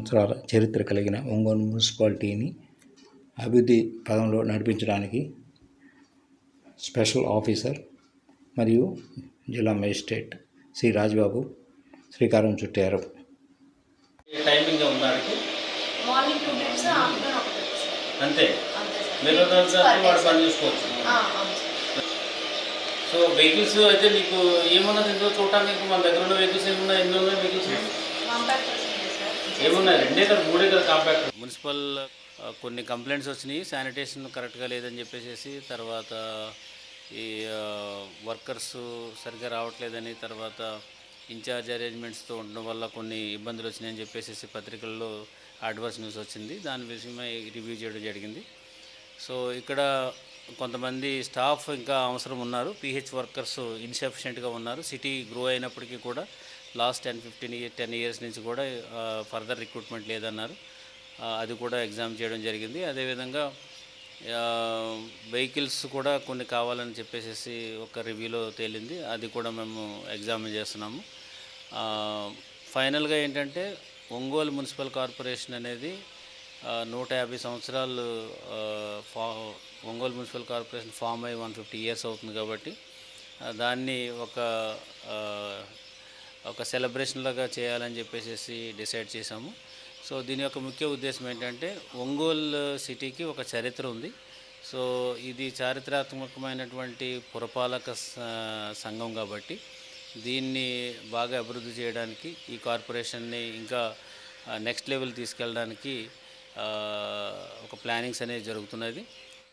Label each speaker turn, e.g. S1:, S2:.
S1: సంవత్సరాల చరిత్ర కలిగిన ఒంగోలు మున్సిపాలిటీని అభివృద్ధి పదంలో నడిపించడానికి స్పెషల్ ఆఫీసర్ మరియు జిల్లా మేజిస్ట్రేట్ శ్రీ రాజ్బాబు శ్రీకారం చుట్టారు.
S2: టైమింగ్ ఉందానికి
S3: మార్నింగ్ 2 ట్రిప్స్ ఆఫ్టర్నూన్ ఒక ట్రిప్
S2: అంతే. మీరు వాడు పని చూసుకోవచ్చు. సో వెహికల్స్ అయితే నీకు ఏమన్నది ఇందులో చూడటానికి మన దగ్గర ఉన్న వెహికల్స్ ఏమున్నాయి? ఎన్ని ఉన్నాయి వెహికల్స్? ఏమున్నాయి? 2 ఎకర్ 3 ఎకర్ కాంపాక్టర్. మున్సిపల్ కొన్ని కంప్లైంట్స్ వచ్చినాయి, శానిటేషన్ కరెక్ట్గా లేదని చెప్పేసి, తర్వాత ఈ వర్కర్స్ సరిగ్గా రావట్లేదని, తర్వాత ఇన్ఛార్జ్ అరేంజ్మెంట్స్తో ఉండడం వల్ల కొన్ని ఇబ్బందులు వచ్చినాయని చెప్పేసి పత్రికల్లో అడ్వర్స్ న్యూస్ వచ్చింది. దాని విషయమై రివ్యూ చేయడం జరిగింది. సో ఇక్కడ కొంతమంది స్టాఫ్ ఇంకా అవసరం ఉన్నారు. పిహెచ్ వర్కర్స్ ఇన్సఫిషియెంట్గా ఉన్నారు. సిటీ గ్రో అయినప్పటికీ కూడా లాస్ట్ 10 ఇయర్స్ నుంచి కూడా ఫర్దర్ రిక్రూట్మెంట్ లేదన్నారు. అది కూడా ఎగ్జామ్ చేయడం జరిగింది. అదేవిధంగా వెహికల్స్ కూడా కొన్ని కావాలని చెప్పేసి ఒక రివ్యూలో తేలింది. అది కూడా మేము ఎగ్జామిన్ చేస్తున్నాము. ఫైనల్గా ఏంటంటే ఒంగోలు మున్సిపల్ కార్పొరేషన్ అనేది 150 సంవత్సరాలు ఒంగోలు మున్సిపల్ కార్పొరేషన్ ఫామ్ అయ్యి 150 ఇయర్స్ అవుతుంది కాబట్టి దాన్ని ఒక సెలబ్రేషన్ లాగా చేయాలని చెప్పేసి డిసైడ్ చేశాము. సో దీని యొక్క ముఖ్య ఉద్దేశం ఏంటంటే ఒంగోలు సిటీకి ఒక చరిత్ర ఉంది. సో ఇది చారిత్రాత్మకమైనటువంటి పురపాలక సంఘం కాబట్టి దీన్ని బాగా అభివృద్ధి చేయడానికి, ఈ కార్పొరేషన్ని ఇంకా నెక్స్ట్ లెవెల్ తీసుకెళ్ళడానికి ఒక ప్లానింగ్స్ అనేది జరుగుతున్నది.